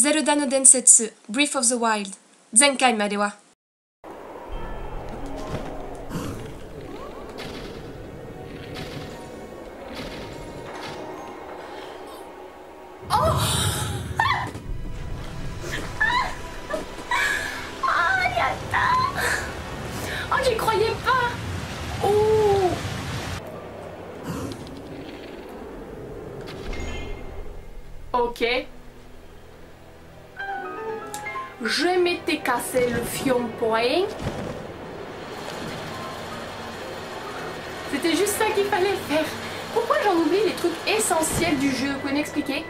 ゼルダの伝説 Breath of the Wild 前回まではJ'y croyais pas. Oh. Ok. Je m'étais cassé le fion point. C'était juste ça qu'il fallait faire. Pourquoi j'en oublie les trucs essentiels du jeu? Vous pouvez m'expliquer?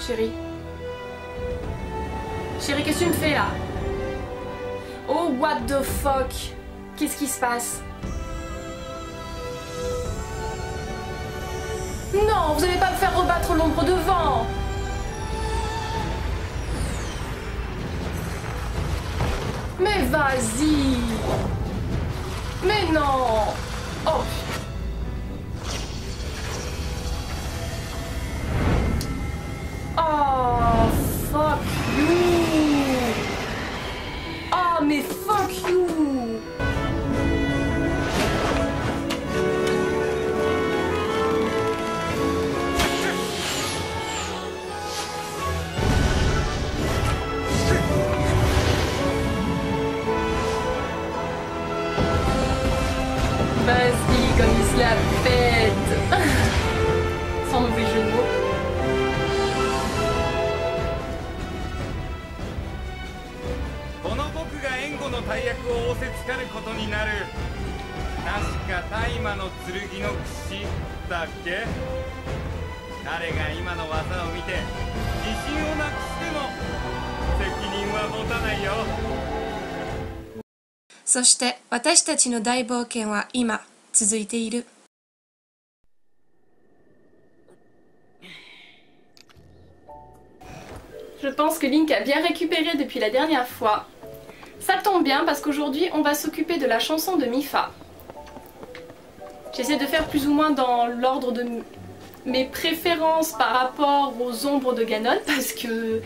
Chérie. Chérie, qu'est-ce que tu me fais là? Oh, what the fuck? Qu'est-ce qui se passe? Non, vous allez pas me faire rebattre l'ombre de vent. Mais vas-y. Mais non. Oh. Oh, fuck you. Oh, mais fuck you. Vas-y, comme il se la pète. Sans mauvais jeu de mots.そして私たちの大冒険は今続いている。Je pense que Link a bien récupéré depuis la dernière fois. Ça tombe bien parce qu'aujourd'hui on va s'occuper de la chanson de Mipha. J'essaie de faire plus ou moins dans l'ordre de mes préférences par rapport aux ombres de Ganon parce que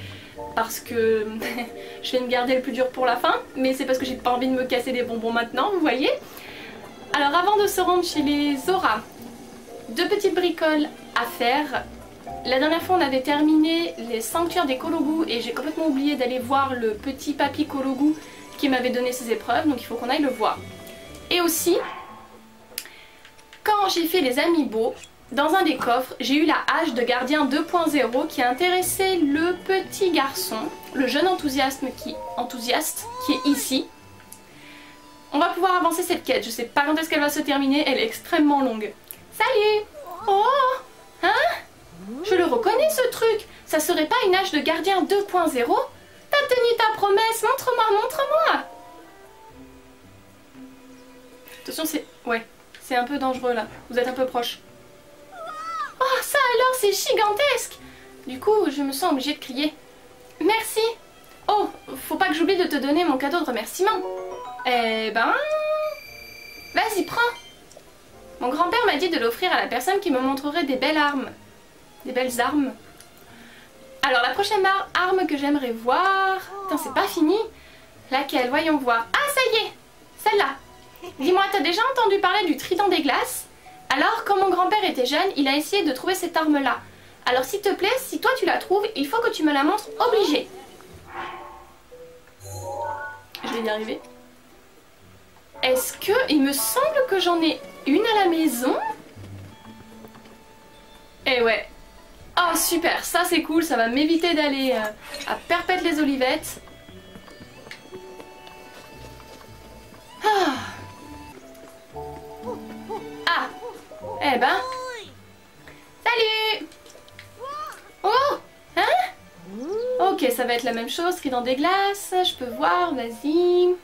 je vais me garder le plus dur pour la fin, mais c'est parce que j'ai pas envie de me casser des bonbons maintenant, vous voyez. Alors avant de se rendre chez les Zora, deux petites bricoles à faire. La dernière fois on avait terminé les sanctuaires des Kologu et j'ai complètement oublié d'aller voir le petit papy Kologu qui m'avait donné ses épreuves, donc il faut qu'on aille le voir. Et aussi, quand j'ai fait les amiibo, dans un des coffres, j'ai eu la hache de gardien 2.0 qui a intéressé le petit garçon, le jeune enthousiaste qui est ici. On va pouvoir avancer cette quête, je sais pas quand est-ce qu'elle va se terminer, elle est extrêmement longue. Salut! Oh! Hein? Je le reconnais ce truc! Ça serait pas une hache de gardien 2.0? T'as tenu ta promesse, montre-moi, montre-moi! Attention, c'est un peu dangereux là, vous êtes un peu proche. Oh, ça alors, c'est gigantesque! Du coup, je me sens obligée de crier. Merci! Oh, faut pas que j'oublie de te donner mon cadeau de remerciement. Eh ben... Vas-y, prends! Mon grand-père m'a dit de l'offrir à la personne qui me montrerait des belles armes. Des belles armes. Alors, la prochaine arme que j'aimerais voir... Putain, c'est pas fini. Laquelle? Voyons voir. Ah, ça y est! Celle-là! Dis-moi, t'as déjà entendu parler du trident des glaces? Alors, quand mon grand-père était jeune, il a essayé de trouver cette arme-là. Alors, s'il te plaît, si toi tu la trouves, il faut que tu me la montres obligée. Je vais y arriver. Est-ce que... Il me semble que j'en ai une à la maison. Eh ouais. Oh, super, ça c'est cool, ça va m'éviter d'aller à Perpète-les-Olivettes. Ah, eh ben... Salut! Oh! Hein? Ok, ça va être la même chose, trident des glaces, je peux voir, vas-y.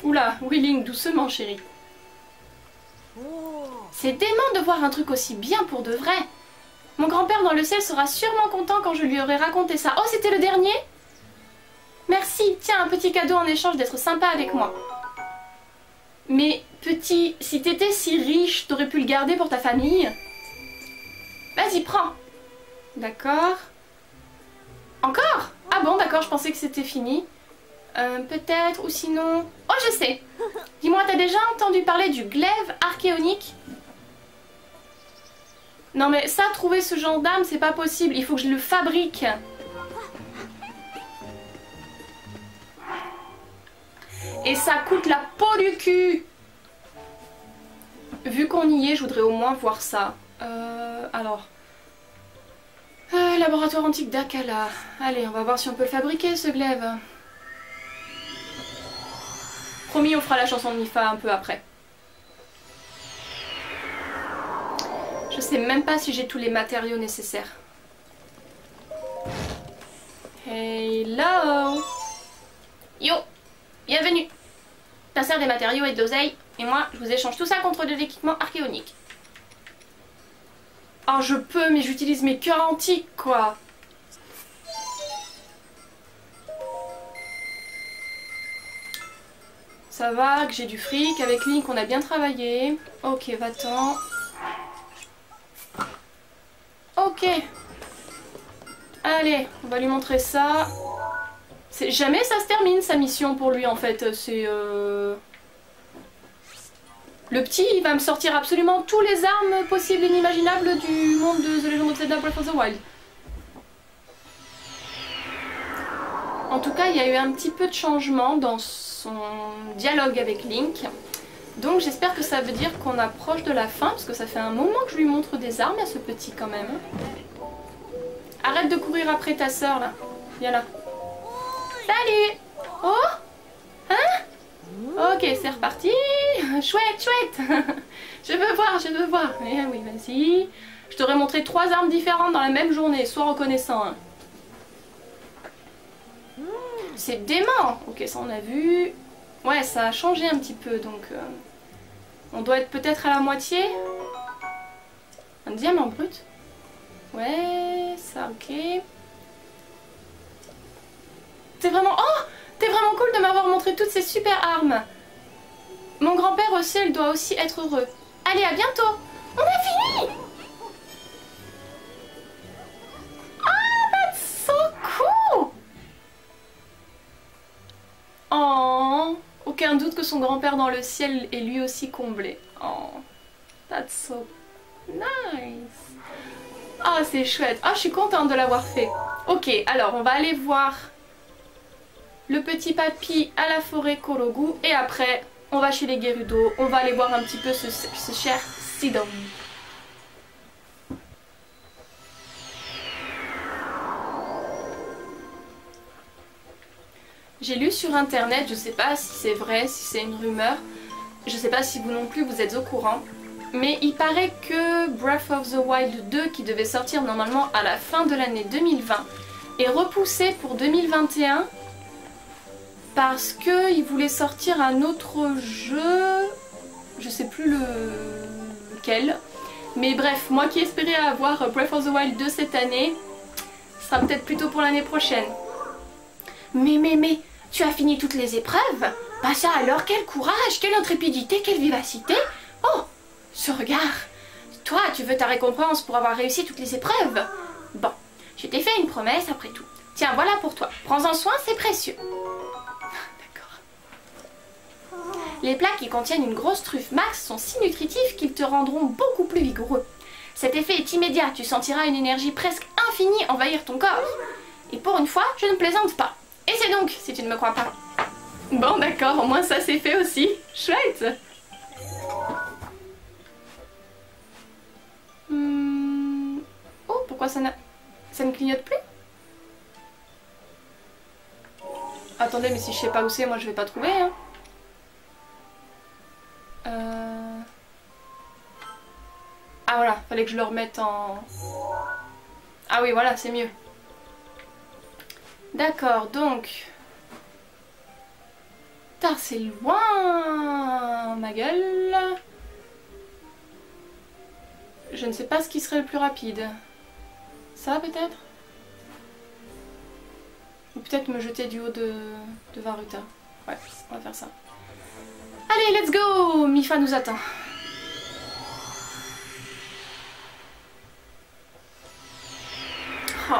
Oula, Link, doucement chérie. C'est dément de voir un truc aussi bien pour de vrai. Mon grand-père dans le ciel sera sûrement content quand je lui aurai raconté ça. Oh, c'était le dernier? Merci, tiens, un petit cadeau en échange d'être sympa avec moi. Mais petit, si t'étais si riche, t'aurais pu le garder pour ta famille. Vas-y, prends. D'accord. Encore? Ah bon, d'accord, je pensais que c'était fini. Peut-être, ou sinon... Oh, je sais. Dis-moi, t'as déjà entendu parler du glaive archéonique? Non mais ça, trouver ce genre d'arme, c'est pas possible. Il faut que je le fabrique. Et ça coûte la peau du cul. Vu qu'on y est, je voudrais au moins voir ça. Alors... laboratoire antique d'Akala. Allez, on va voir si on peut le fabriquer, ce glaive. Promis, on fera la chanson de Mifa un peu après. Je sais même pas si j'ai tous les matériaux nécessaires. Hello! Yo! Bienvenue! T'insères des matériaux et de l'oseille, et moi, je vous échange tout ça contre de l'équipement archéonique. Oh, je peux, mais j'utilise mes cœurs antiques, quoi! Ça va, que j'ai du fric. Avec Link, on a bien travaillé. Ok, va-t'en. Ok. Allez, on va lui montrer ça. Jamais ça se termine, sa mission pour lui, en fait. C'est... Le petit, il va me sortir absolument tous les armes possibles et inimaginables du monde de The Legend of Zelda Breath of the Wild. En tout cas, il y a eu un petit peu de changement dans son dialogue avec Link. Donc j'espère que ça veut dire qu'on approche de la fin, parce que ça fait un moment que je lui montre des armes à ce petit quand même. Arrête de courir après ta sœur là. Viens là. Salut! Oh! Hein? Ok, c'est reparti. Chouette, chouette. Je veux voir, je veux voir. Eh oui, vas-y. Je t'aurais montré 3 armes différentes dans la même journée, sois reconnaissant. Hein. C'est dément. Ok, ça on a vu. Ouais, ça a changé un petit peu, donc... on doit être peut-être à la moitié. Un diamant brut. Ouais, ça, ok. C'est vraiment... Oh! T'es vraiment cool de m'avoir montré toutes ces super armes. Mon grand-père aussi, il doit aussi être heureux. Allez, à bientôt. On a fini! Oh, that's so cool! Oh, aucun doute que son grand-père dans le ciel est lui aussi comblé. Oh, that's so nice. Oh, c'est chouette. Oh, je suis contente de l'avoir fait. Ok, alors on va aller voir le petit papy à la forêt Korogu. Et après, on va chez les Gerudo. On va aller voir un petit peu ce cher Sidon. J'ai lu sur internet, je sais pas si c'est vrai, si c'est une rumeur. Je sais pas si vous non plus vous êtes au courant. Mais il paraît que Breath of the Wild 2, qui devait sortir normalement à la fin de l'année 2020, est repoussé pour 2021 parce qu'il voulait sortir un autre jeu, je sais plus lequel. Mais bref, moi qui espérais avoir Breath of the Wild 2 cette année, ce sera peut-être plutôt pour l'année prochaine. Mais, tu as fini toutes les épreuves? Bah ça alors, quel courage, quelle intrépidité, quelle vivacité! Oh! Ce regard! Toi, tu veux ta récompense pour avoir réussi toutes les épreuves? Bon, je t'ai fait une promesse après tout. Tiens, voilà pour toi. Prends-en soin, c'est précieux. D'accord. Les plats qui contiennent une grosse truffe max sont si nutritifs qu'ils te rendront beaucoup plus vigoureux. Cet effet est immédiat, tu sentiras une énergie presque infinie envahir ton corps. Et pour une fois, je ne plaisante pas. Et c'est donc, si tu ne me crois pas. Bon, d'accord, au moins ça c'est fait aussi. Chouette! Oh, pourquoi ça ne clignote plus? Attendez, mais si je sais pas où c'est, moi je vais pas trouver. Hein. Ah voilà, fallait que je le remette en... Ah oui, voilà, c'est mieux. D'accord, donc... Putain, c'est loin, ma gueule. Je ne sais pas ce qui serait le plus rapide. Ça peut-être? Ou peut-être me jeter du haut de Varuta. Ouais, on va faire ça. Allez, Allez, let's go! Mifa nous attend. Oh.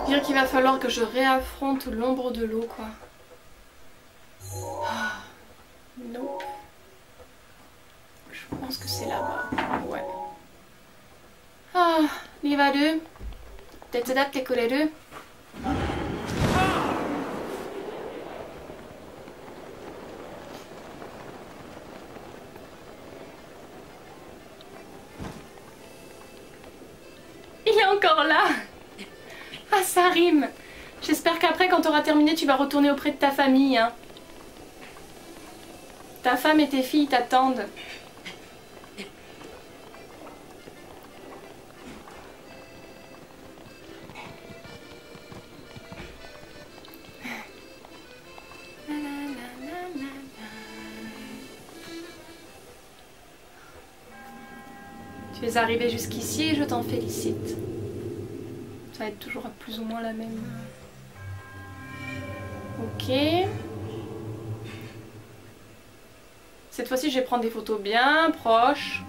Je dirais qu'il va falloir que je réaffronte l'ombre de l'eau, quoi. Non. Je pense que c'est là-bas. Ouais. Ah, Livadu. Tetsudatte kureru? Il est encore là. Ah, ça rime. J'espère qu'après, quand tu auras terminé, tu vas retourner auprès de ta famille, hein. Ta femme et tes filles t'attendent. Tu es arrivé jusqu'ici et je t'en félicite. Ça va être toujours plus ou moins la même. Ok. Cette fois-ci, je vais prendre des photos bien proches.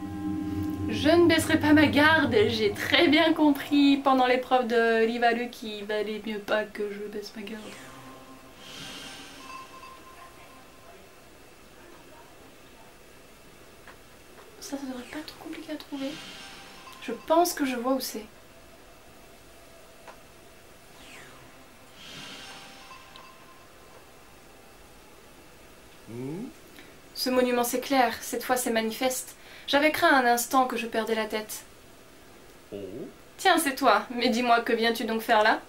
Je ne baisserai pas ma garde. J'ai très bien compris pendant l'épreuve de Livadu qu'il valait mieux pas que je baisse ma garde. Ça devrait pas être trop compliqué à trouver. Je pense que je vois où c'est. Ce monument c'est clair, cette fois c'est manifeste. J'avais craint un instant que je perdais la tête. Tiens, c'est toi, mais dis-moi, que viens-tu donc faire là?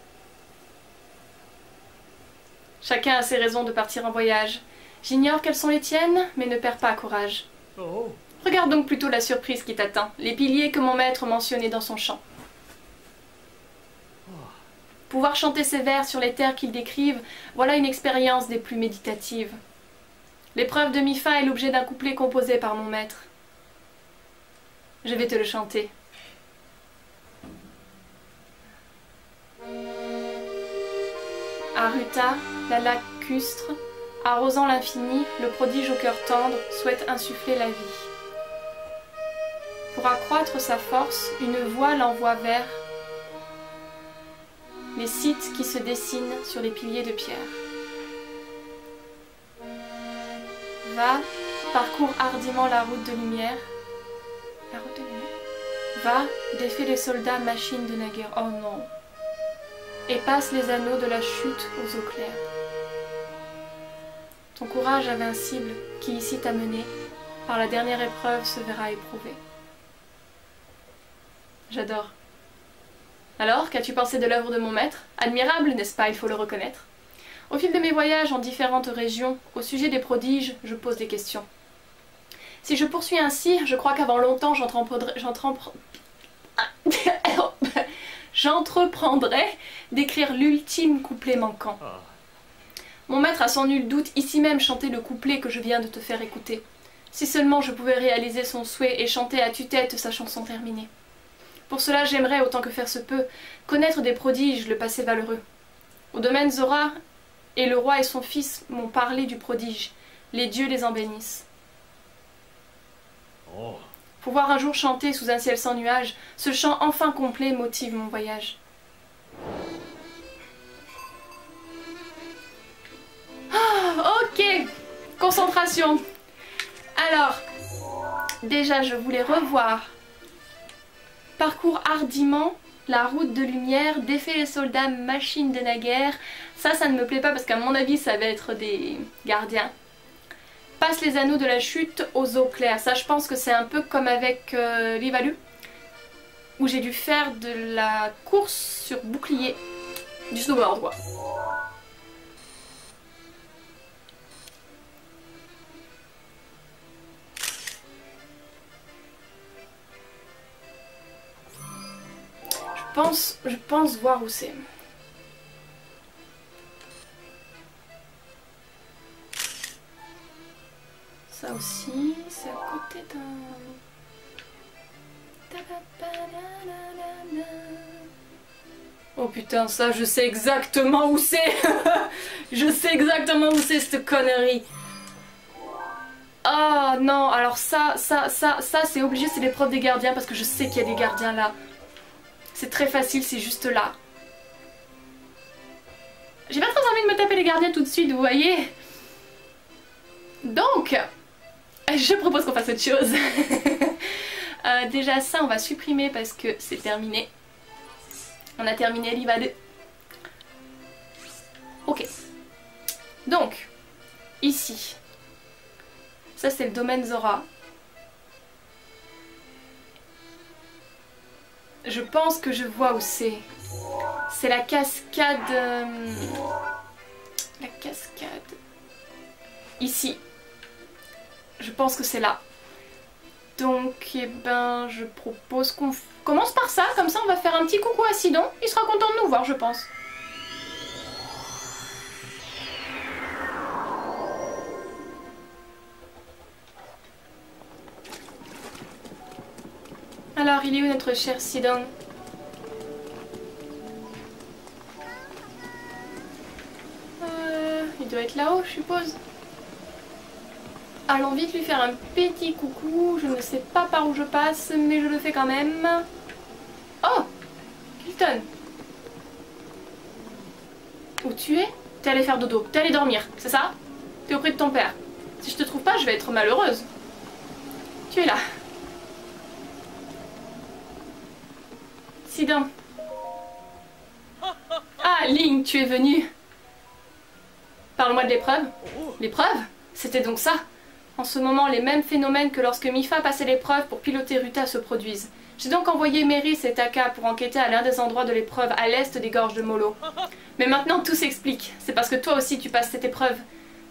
Chacun a ses raisons de partir en voyage. J'ignore quelles sont les tiennes, mais ne perds pas courage. Regarde donc plutôt la surprise qui t'attend, les piliers que mon maître mentionnait dans son chant. Pouvoir chanter ces vers sur les terres qu'ils décrivent, voilà une expérience des plus méditatives. L'épreuve de Mifa est l'objet d'un couplet composé par mon maître. Je vais te le chanter. Aruta, la lacustre, arrosant l'infini, le prodige au cœur tendre souhaite insuffler la vie. Pour accroître sa force, une voie l'envoie vers les sites qui se dessinent sur les piliers de pierre. Va, parcours hardiment la route de lumière. La route de lumière. Va, défais les soldats machines de naguère. Oh non. Et passe les anneaux de la chute aux eaux claires. Ton courage invincible, qui ici t'a mené, par la dernière épreuve se verra éprouvé. J'adore. Alors, qu'as-tu pensé de l'œuvre de mon maître? Admirable, n'est-ce pas, il faut le reconnaître. Au fil de mes voyages en différentes régions, au sujet des prodiges, je pose des questions. Si je poursuis ainsi, je crois qu'avant longtemps j'entreprendrai d'écrire l'ultime couplet manquant. Mon maître a sans nul doute ici même chanté le couplet que je viens de te faire écouter. Si seulement je pouvais réaliser son souhait et chanter à tue-tête sa chanson terminée. Pour cela, j'aimerais, autant que faire se peut, connaître des prodiges, le passé valeureux. Au domaine Zora, et le roi et son fils m'ont parlé du prodige. Les dieux les en bénissent. Pouvoir un jour chanter sous un ciel sans nuages, ce chant enfin complet motive mon voyage. Ah, ok, concentration. Alors, déjà je voulais revoir. Parcours hardiment la route de lumière, défait les soldats, machines de naguère. Ça ne me plaît pas parce qu'à mon avis ça va être des gardiens. Passe les anneaux de la chute aux eaux claires. Ça, je pense que c'est un peu comme avec Livadu, où j'ai dû faire de la course sur bouclier, du snowboard quoi. Je pense voir où c'est. Ça aussi, c'est à côté d'un... Oh putain, ça je sais exactement où c'est. Je sais exactement où c'est cette connerie. Oh Oh non, alors ça c'est obligé, c'est l'épreuve des gardiens parce que je sais qu'il y a des gardiens là. C'est très facile, c'est juste là. J'ai pas très envie de me taper les gardiens tout de suite, vous voyez. Donc, je propose qu'on fasse autre chose. Déjà ça, on va supprimer parce que c'est terminé. On a terminé l'IVA 2. Ok. Donc, ici. Ça c'est le domaine Zora. Je pense que je vois où c'est. C'est la cascade... La cascade... Ici. Je pense que c'est là. Donc, eh ben, je propose qu'on commence par ça. Comme ça, on va faire un petit coucou à Sidon. Il sera content de nous voir, je pense. Alors, il est où notre cher Sidon? Il doit être là-haut, je suppose. Allons vite lui faire un petit coucou. Je ne sais pas par où je passe, mais je le fais quand même. Oh, Kilton. Où tu es? T'es allé faire dodo, t'es allé dormir, c'est ça? T'es auprès de ton père. Si je te trouve pas, je vais être malheureuse. Tu es là. Sidon. Ah, Link, tu es venu. Parle-moi de l'épreuve. L'épreuve? C'était donc ça. En ce moment, les mêmes phénomènes que lorsque Mipha passait l'épreuve pour piloter Ruta se produisent. J'ai donc envoyé Meris et Taka pour enquêter à l'un des endroits de l'épreuve à l'est des gorges de Molo. Mais maintenant tout s'explique. C'est parce que toi aussi tu passes cette épreuve.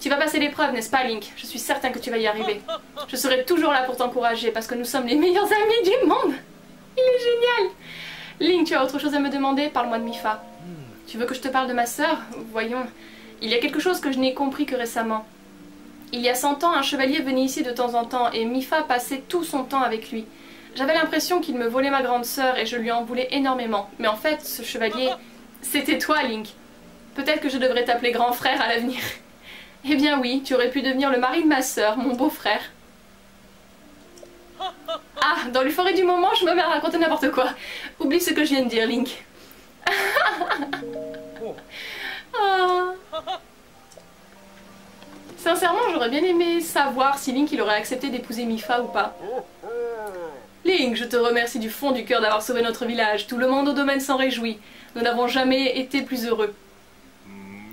Tu vas passer l'épreuve, n'est-ce pas, Link? Je suis certain que tu vas y arriver. Je serai toujours là pour t'encourager parce que nous sommes les meilleurs amis du monde. Il est génial. Link, tu as autre chose à me demander? Parle-moi de Mipha. Tu veux que je te parle de ma sœur? Voyons. Il y a quelque chose que je n'ai compris que récemment. Il y a 100 ans, un chevalier venait ici de temps en temps et Mipha passait tout son temps avec lui. J'avais l'impression qu'il me volait ma grande sœur et je lui en voulais énormément. Mais en fait, ce chevalier, c'était toi, Link. Peut-être que je devrais t'appeler grand frère à l'avenir. Eh bien oui, tu aurais pu devenir le mari de ma sœur, mon beau-frère. Ah, dans les forêts du moment, je me mets à raconter n'importe quoi. Oublie ce que je viens de dire, Link. Oh. Sincèrement, j'aurais bien aimé savoir si Link il aurait accepté d'épouser Mipha ou pas. Link, je te remercie du fond du cœur d'avoir sauvé notre village. Tout le monde au domaine s'en réjouit. Nous n'avons jamais été plus heureux.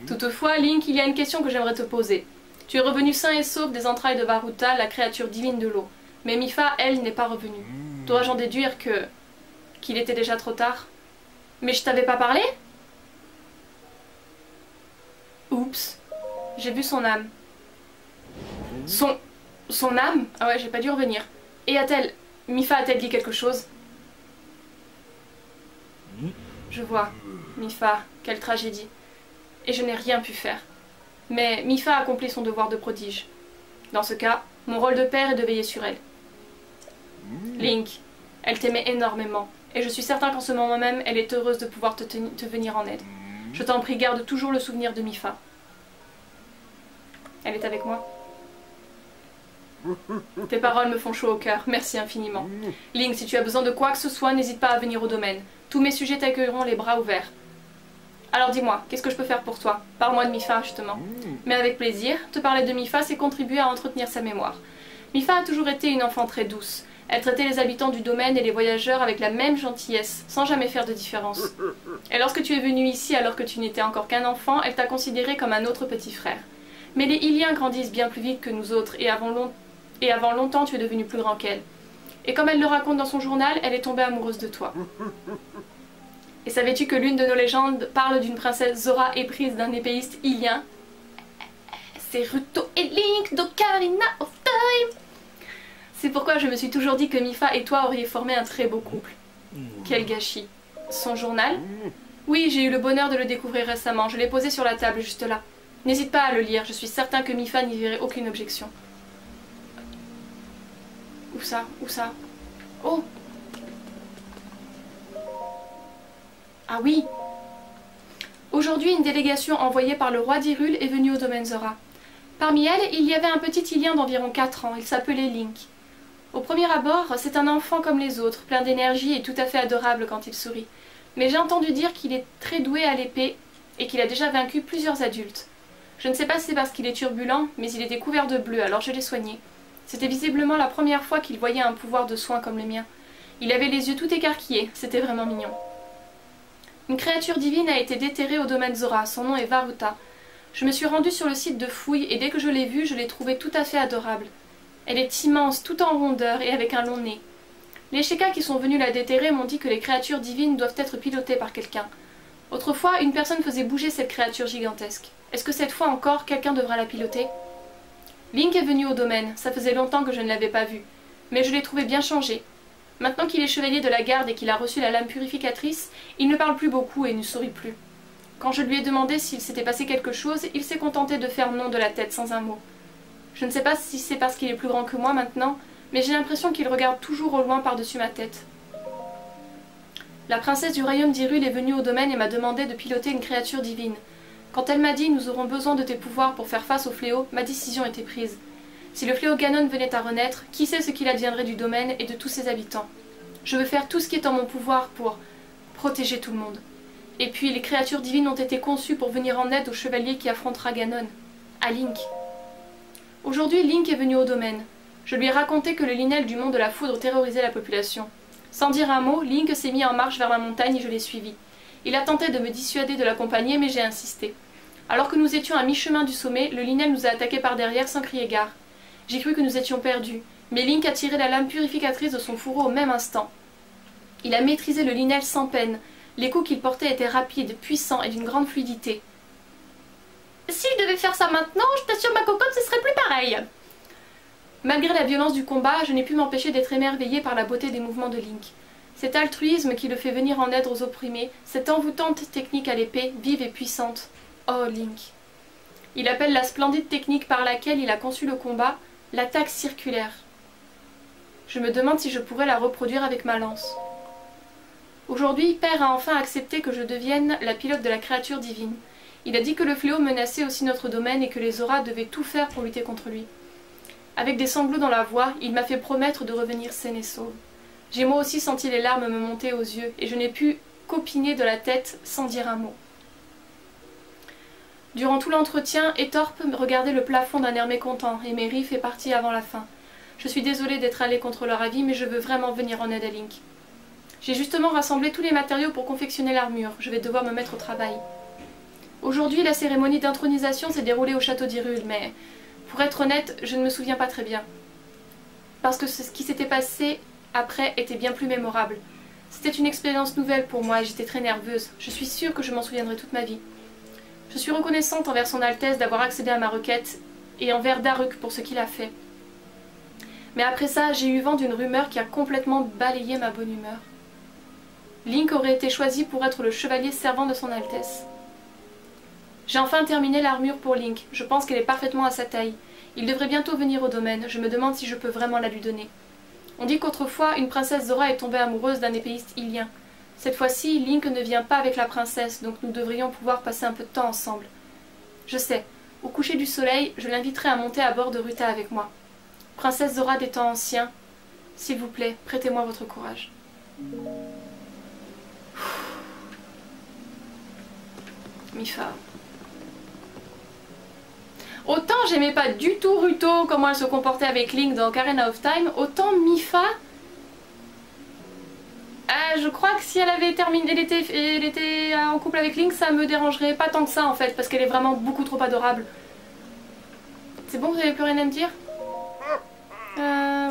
Toutefois, Link, il y a une question que j'aimerais te poser. Tu es revenu sain et sauf des entrailles de Varuta, la créature divine de l'eau. Mais Mipha, elle, n'est pas revenue. Dois-je en déduire qu'il était déjà trop tard? Mais je t'avais pas parlé? Oups. J'ai vu son âme. Son âme? Ah ouais, j'ai pas dû revenir. Et a-t-elle... Mipha a-t-elle dit quelque chose? Je vois. Mipha, quelle tragédie. Et je n'ai rien pu faire. Mais Mipha a accompli son devoir de prodige. Dans ce cas, mon rôle de père est de veiller sur elle. Link, elle t'aimait énormément. Et je suis certain qu'en ce moment même, elle est heureuse de pouvoir te venir en aide. Je t'en prie, garde toujours le souvenir de Mipha. Elle est avec moi. Tes paroles me font chaud au cœur, merci infiniment. Link, si tu as besoin de quoi que ce soit, n'hésite pas à venir au domaine. Tous mes sujets t'accueilleront les bras ouverts. Alors dis-moi, qu'est-ce que je peux faire pour toi? Parle-moi de Mipha, justement. Mais avec plaisir, te parler de Mipha, c'est contribuer à entretenir sa mémoire. Mipha a toujours été une enfant très douce. Elle traitait les habitants du domaine et les voyageurs avec la même gentillesse, sans jamais faire de différence. Et lorsque tu es venu ici alors que tu n'étais encore qu'un enfant, elle t'a considéré comme un autre petit frère. Mais les Hyliens grandissent bien plus vite que nous autres, et avant longtemps tu es devenu plus grand qu'elle. Et comme elle le raconte dans son journal, elle est tombée amoureuse de toi. Et savais-tu que l'une de nos légendes parle d'une princesse Zora éprise d'un épéiste Hylien? C'est Ruto et Link d'Ocarina of Time. C'est pourquoi je me suis toujours dit que Mipha et toi auriez formé un très beau couple. Quel gâchis. Son journal? Oui, j'ai eu le bonheur de le découvrir récemment. Je l'ai posé sur la table juste là. N'hésite pas à le lire, je suis certain que Mipha n'y verrait aucune objection. Où ça? Où ça? Oh! Ah oui! Aujourd'hui, une délégation envoyée par le roi d'Hyrule est venue au domaine Zora. Parmi elles, il y avait un petit Ilien d'environ 4 ans, il s'appelait Link. Au premier abord, c'est un enfant comme les autres, plein d'énergie et tout à fait adorable quand il sourit. Mais j'ai entendu dire qu'il est très doué à l'épée et qu'il a déjà vaincu plusieurs adultes. Je ne sais pas si c'est parce qu'il est turbulent, mais il était couvert de bleu, alors je l'ai soigné. C'était visiblement la première fois qu'il voyait un pouvoir de soin comme le mien. Il avait les yeux tout écarquillés, c'était vraiment mignon. Une créature divine a été déterrée au domaine Zora, son nom est Varuta. Je me suis rendue sur le site de fouille et dès que je l'ai vue, je l'ai trouvée tout à fait adorable. Elle est immense, tout en rondeur et avec un long nez. Les Shekas qui sont venus la déterrer m'ont dit que les créatures divines doivent être pilotées par quelqu'un. Autrefois, une personne faisait bouger cette créature gigantesque. Est-ce que cette fois encore, quelqu'un devra la piloter? Link est venu au domaine, ça faisait longtemps que je ne l'avais pas vu. Mais je l'ai trouvé bien changé. Maintenant qu'il est chevalier de la garde et qu'il a reçu la lame purificatrice, il ne parle plus beaucoup et ne sourit plus. Quand je lui ai demandé s'il s'était passé quelque chose, il s'est contenté de faire non de la tête sans un mot. Je ne sais pas si c'est parce qu'il est plus grand que moi maintenant, mais j'ai l'impression qu'il regarde toujours au loin par-dessus ma tête. La princesse du royaume d'Hyrule est venue au domaine et m'a demandé de piloter une créature divine. Quand elle m'a dit « Nous aurons besoin de tes pouvoirs pour faire face au fléau », ma décision était prise. Si le fléau Ganon venait à renaître, qui sait ce qu'il adviendrait du domaine et de tous ses habitants. Je veux faire tout ce qui est en mon pouvoir pour protéger tout le monde. Et puis les créatures divines ont été conçues pour venir en aide au chevalier qui affrontera Ganon, à Link. Aujourd'hui, Link est venu au domaine. Je lui ai raconté que le Linel du mont de la foudre terrorisait la population. Sans dire un mot, Link s'est mis en marche vers la montagne et je l'ai suivi. Il a tenté de me dissuader de l'accompagner, mais j'ai insisté. Alors que nous étions à mi-chemin du sommet, le Linel nous a attaqués par derrière sans crier gare. J'ai cru que nous étions perdus, mais Link a tiré la lame purificatrice de son fourreau au même instant. Il a maîtrisé le Linel sans peine. Les coups qu'il portait étaient rapides, puissants et d'une grande fluidité. S'il devait faire ça maintenant, je t'assure ma cocotte, ce serait plus pareil. Malgré la violence du combat, je n'ai pu m'empêcher d'être émerveillée par la beauté des mouvements de Link. Cet altruisme qui le fait venir en aide aux opprimés, cette envoûtante technique à l'épée, vive et puissante. Oh, Link. Il appelle la splendide technique par laquelle il a conçu le combat l'attaque circulaire. Je me demande si je pourrais la reproduire avec ma lance. Aujourd'hui, Père a enfin accepté que je devienne la pilote de la créature divine. Il a dit que le fléau menaçait aussi notre domaine et que les Zora devaient tout faire pour lutter contre lui. Avec des sanglots dans la voix, il m'a fait promettre de revenir saine et sauve. J'ai moi aussi senti les larmes me monter aux yeux et je n'ai pu qu'opiner de la tête sans dire un mot. Durant tout l'entretien, Etorp regardait le plafond d'un air mécontent et Merif est parti avant la fin. Je suis désolée d'être allée contre leur avis, mais je veux vraiment venir en aide à Link. J'ai justement rassemblé tous les matériaux pour confectionner l'armure. Je vais devoir me mettre au travail. Aujourd'hui, la cérémonie d'intronisation s'est déroulée au château d'Hyrule, mais pour être honnête, je ne me souviens pas très bien. Parce que ce qui s'était passé après était bien plus mémorable. C'était une expérience nouvelle pour moi et j'étais très nerveuse. Je suis sûre que je m'en souviendrai toute ma vie. Je suis reconnaissante envers son Altesse d'avoir accédé à ma requête et envers Daruk pour ce qu'il a fait. Mais après ça, j'ai eu vent d'une rumeur qui a complètement balayé ma bonne humeur. Link aurait été choisi pour être le chevalier servant de son Altesse. J'ai enfin terminé l'armure pour Link. Je pense qu'elle est parfaitement à sa taille. Il devrait bientôt venir au domaine. Je me demande si je peux vraiment la lui donner. On dit qu'autrefois, une princesse Zora est tombée amoureuse d'un épéiste ilien. Cette fois-ci, Link ne vient pas avec la princesse, donc nous devrions pouvoir passer un peu de temps ensemble. Je sais, au coucher du soleil, je l'inviterai à monter à bord de Ruta avec moi. Princesse Zora des temps anciens, s'il vous plaît, prêtez-moi votre courage. Mipha. Autant j'aimais pas du tout Ruto, comment elle se comportait avec Link dans Ocarina of Time, autant Mipha... je crois que si elle avait terminé, elle était en couple avec Link, ça me dérangerait pas tant que ça en fait, parce qu'elle est vraiment beaucoup trop adorable. C'est bon, vous n'avez plus rien à me dire?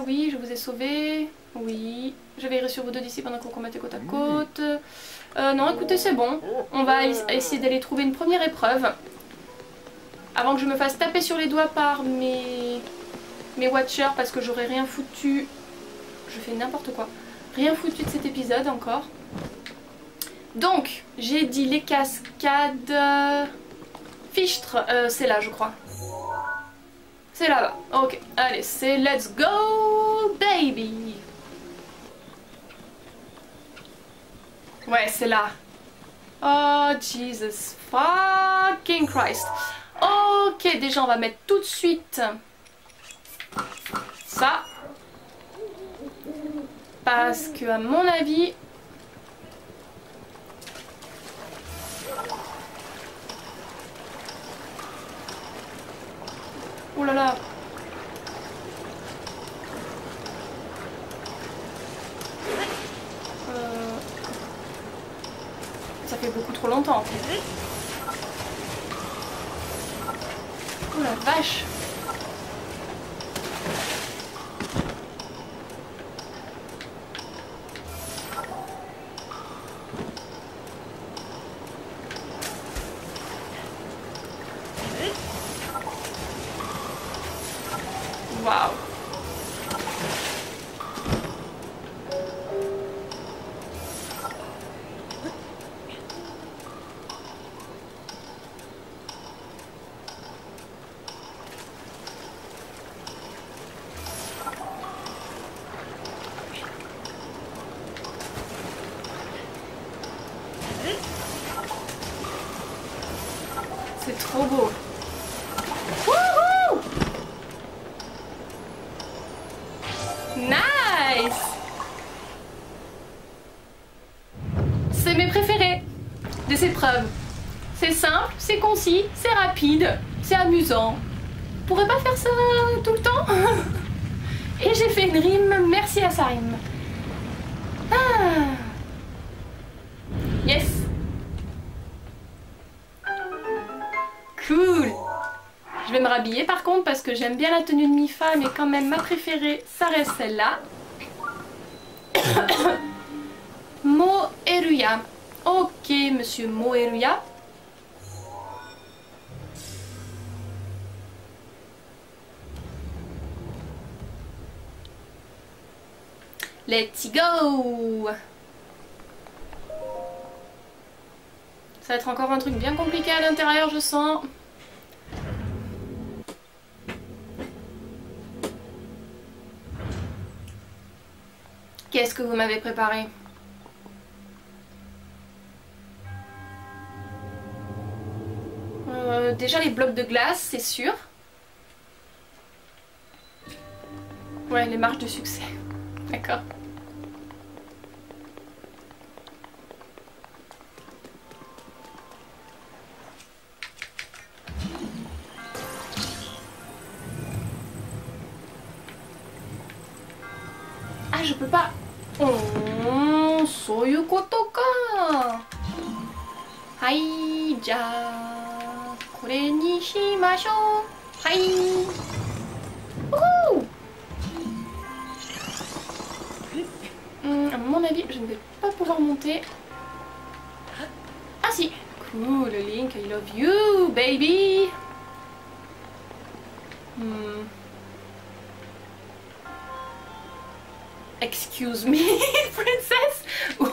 Oui, je vous ai sauvé. Oui, je veillerai sur vous deux d'ici pendant qu'on combattait côte à côte. Non, écoutez, c'est bon. On va essayer d'aller trouver une première épreuve. Avant que je me fasse taper sur les doigts par mes watchers, parce que j'aurais rien foutu. Je fais n'importe quoi. Rien foutu de cet épisode encore. Donc, j'ai dit les cascades... Fichtre, c'est là je crois. C'est là-bas. Ok, allez, c'est let's go baby. Ouais, c'est là. Oh, Jesus fucking Christ. Ok, déjà on va mettre tout de suite ça. Parce que à mon avis... Oh là là. Ça fait beaucoup trop longtemps. Oh la vache. Waouh. C'est trop beau. Wouhou! Nice! C'est mes préférés des épreuves. C'est simple, c'est concis, c'est rapide, c'est amusant. On pourrait pas faire ça tout le temps? Et j'ai fait une rime, merci à sa rime. Ah. Yes! Cool! Je vais me rhabiller par contre parce que j'aime bien la tenue de Mifa, mais quand même ma préférée, ça reste celle-là. Moeruya. Ok, monsieur Moeruya. Let's go! Ça va être encore un truc bien compliqué à l'intérieur, je sens. Qu'est-ce que vous m'avez préparé? Déjà les blocs de glace, c'est sûr. Ouais, les marges de succès. D'accord. Ah, je peux pas. Oh, そういうことか。はい、じゃあこれにしましょう。はい。Wouhou! À mon avis, je ne vais pas pouvoir monter. Ah si. Cool, Link, I love you, baby. Excuse me, princess? What?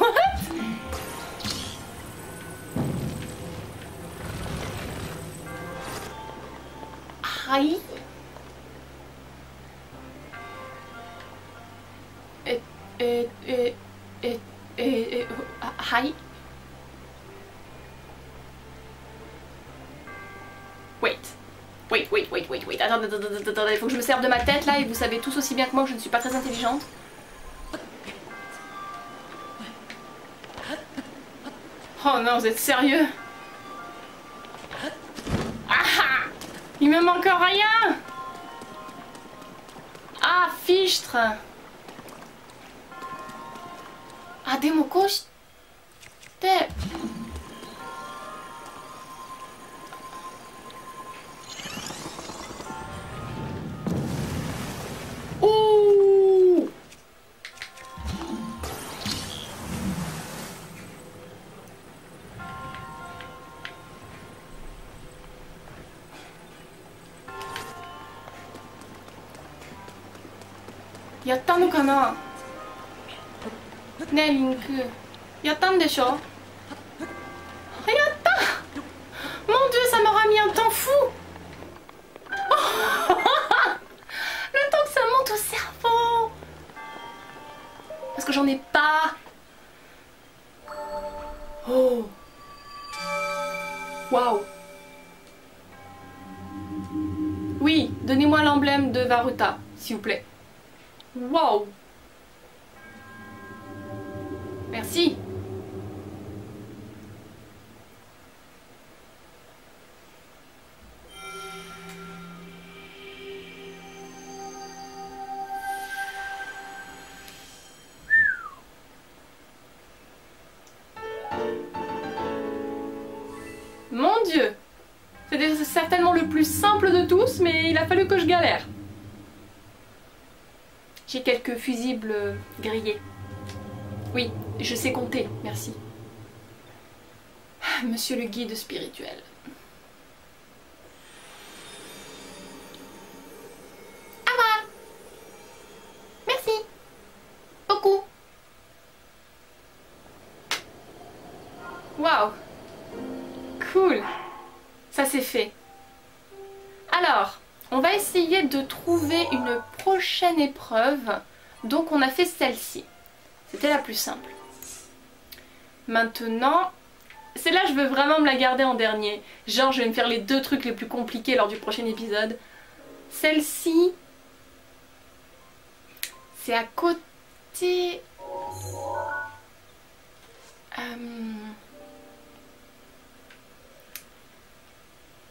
Hi. Hi. Wait. Attendez, il faut que je me serve de ma tête là et vous savez tous aussi bien que moi que je ne suis pas très intelligente. Oh non, vous êtes sérieux? Ah! Il me manque rien! Ah, fichtre! Ah, demoこうして。やったのかなねえリンクやったんでしょやった Mon dieu ça m'aura mis un temps fou le temps que ça monte au cerveau parce que j'en ai pas. Oh waouh Donnez-moi l'emblème de Varuta, s'il vous plaît. Wow. Merci. Mon Dieu! C'est certainement le plus simple de tous, mais il a fallu que je galère. J'ai quelques fusibles grillés. Oui, je sais compter, merci. Monsieur le guide spirituel. Au revoir. Merci. Beaucoup. Waouh. Cool. Ça c'est fait. Alors, on va essayer de trouver une prochaine épreuve. Donc on a fait celle-ci. C'était la plus simple. Maintenant, celle-là je veux vraiment me la garder en dernier. Genre je vais me faire les 2 trucs les plus compliqués lors du prochain épisode. Celle-ci, c'est à côté...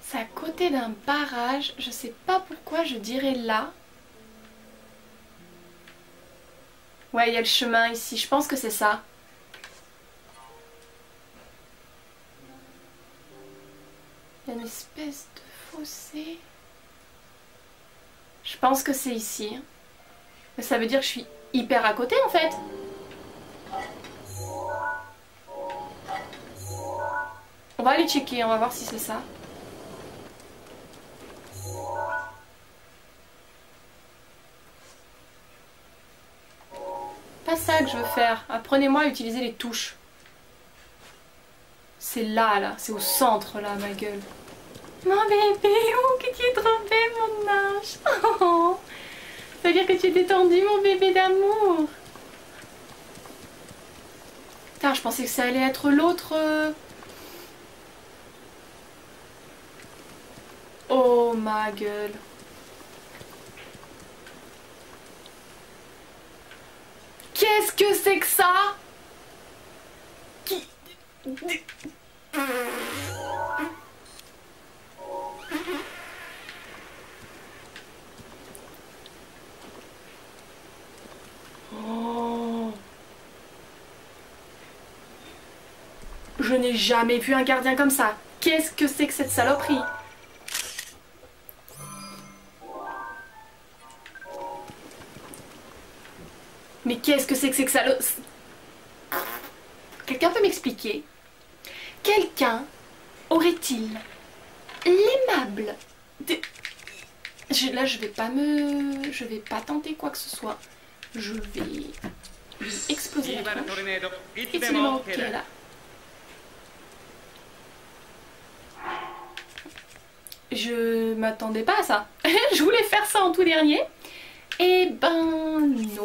C'est à côté d'un barrage. Je sais pas pourquoi je dirais là. Ouais, il y a le chemin ici. Je pense que c'est ça. Il y a une espèce de fossé. Je pense que c'est ici. Mais ça veut dire que je suis hyper à côté en fait. On va aller checker, on va voir si c'est ça. Pas ça que je veux faire. Apprenez-moi à utiliser les touches. C'est là, c'est au centre, là, ma gueule. Mon bébé, oh, que tu es trop belle, mon ange. Oh, ça veut dire que tu es détendu, mon bébé d'amour. Putain, je pensais que ça allait être l'autre... Oh, ma gueule. Qu'est-ce que c'est que ça? Oh. Je n'ai jamais vu un gardien comme ça. Qu'est-ce que c'est que cette saloperie? Mais qu'est-ce que c'est que ça? Quelqu'un peut m'expliquer? Quelqu'un aurait-il l'aimable de... Là, je vais pas tenter quoi que ce soit. Je vais lui exploser la tronche. Et c'est le numéro qui est là. Je m'attendais pas à ça. Je voulais faire ça en tout dernier. Eh ben non.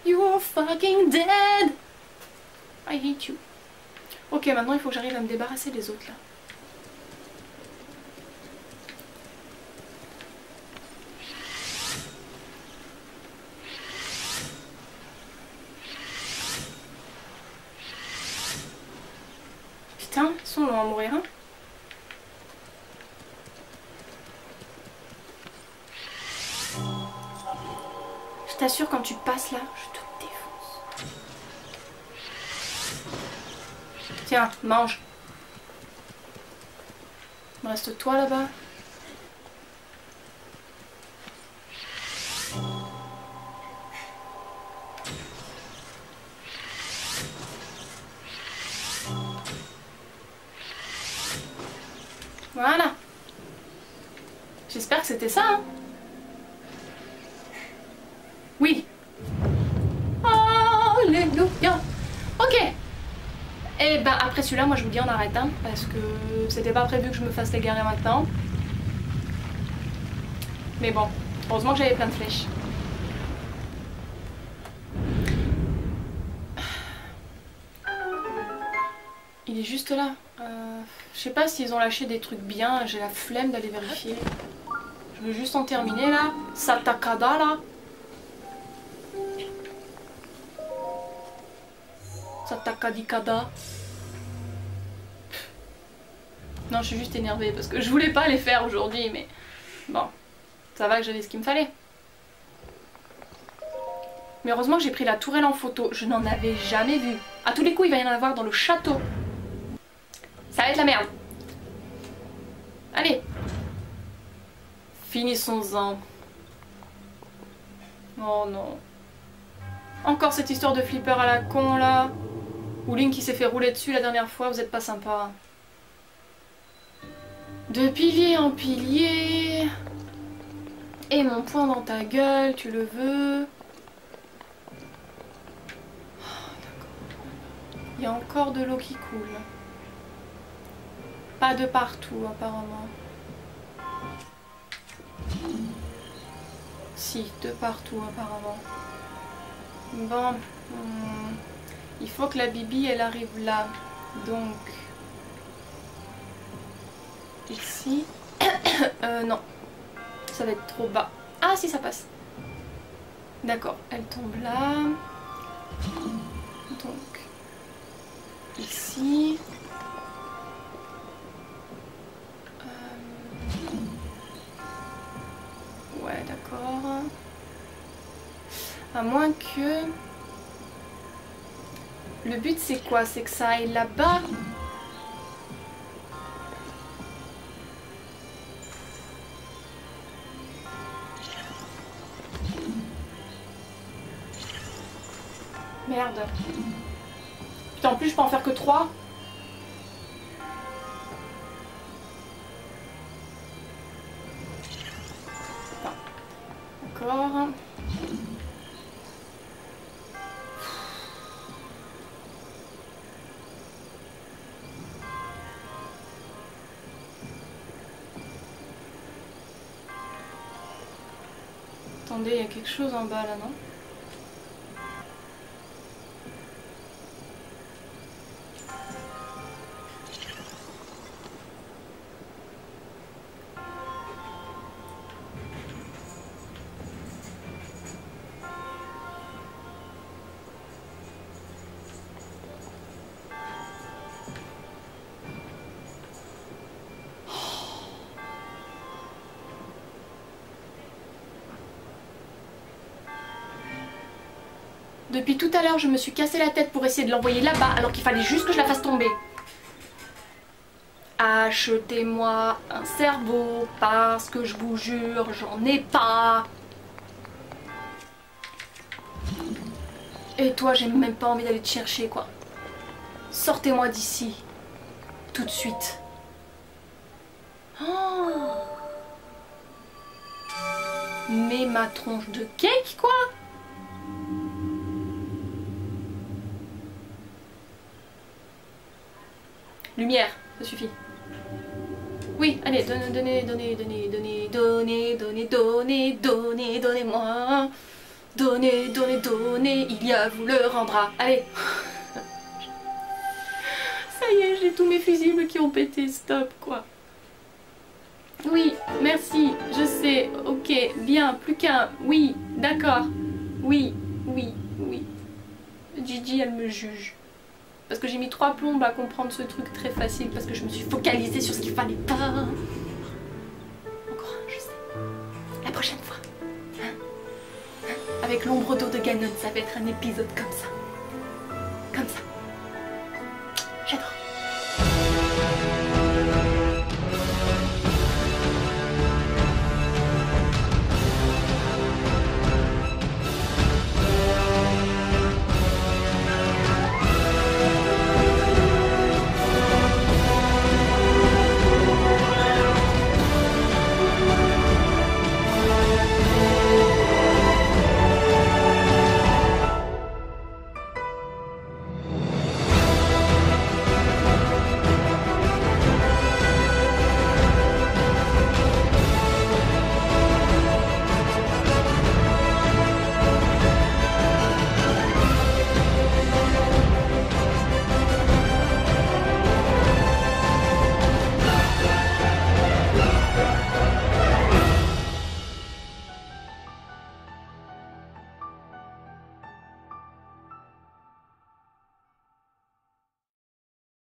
You're fucking dead. I hate you. Ok, maintenant il faut que j'arrive à me débarrasser des autres là. Putain, ils sont loin à mourir, hein. Je t'assure, quand tu passes là, je te défonce. Tiens, mange. Il me reste toi là-bas. Voilà. J'espère que c'était ça, hein. Oui. Alléluia. Ok. Et ben après celui-là, moi je vous dis on arrête, hein, parce que c'était pas prévu que je me fasse les garer maintenant. Mais bon, heureusement que j'avais plein de flèches. Il est juste là. Je sais pas s'ils ont lâché des trucs bien, j'ai la flemme d'aller vérifier. Je veux juste en terminer là. Satakada là. Satakadikada. Non, je suis juste énervée parce que je voulais pas les faire aujourd'hui, mais bon, ça va que j'avais ce qu'il me fallait. Mais heureusement que j'ai pris la tourelle en photo, je n'en avais jamais vu. À tous les coups, il va y en avoir dans le château. Ça va être la merde. Allez. Finissons-en. Oh non. Encore cette histoire de flipper à la con là. Ou Link qui s'est fait rouler dessus la dernière fois, vous êtes pas sympa. De pilier en pilier. Et mon poing dans ta gueule, tu le veux. Oh, d'accord. Il y a encore de l'eau qui coule. Pas de partout apparemment. Si, de partout apparemment. Bon. Il faut que la Bibi elle arrive là. Donc. Ici. Non. Ça va être trop bas. Ah si, ça passe. D'accord, elle tombe là. Donc. Ici. Ouais, d'accord. À moins que... Le but c'est quoi? C'est que ça aille là-bas. Merde. Putain, en plus je peux en faire que 3. D'accord. Attendez, il y a quelque chose en bas là, non? Depuis tout à l'heure, je me suis cassé la tête pour essayer de l'envoyer là-bas alors qu'il fallait juste que je la fasse tomber. Achetez-moi un cerveau parce que je vous jure, j'en ai pas. Et toi, j'ai même pas envie d'aller te chercher, quoi. Sortez-moi d'ici. Tout de suite. Oh. Mais ma tronche de cake, quoi. Lumière, ça suffit. Oui, allez, donnez-moi. Donnez, il y a vous le rendra. Allez. Ça y est, j'ai tous mes fusibles qui ont pété, stop, quoi. Oui, merci, je sais, ok, bien, plus qu'un, oui, d'accord, oui. Gigi, elle me juge. Parce que j'ai mis 3 plombes à comprendre ce truc très facile, parce que je me suis focalisée sur ce qu'il fallait pas. Encore un, je sais. La prochaine fois. Hein? Avec l'ombre d'eau de Ganon, ça va être un épisode comme ça. Comme ça.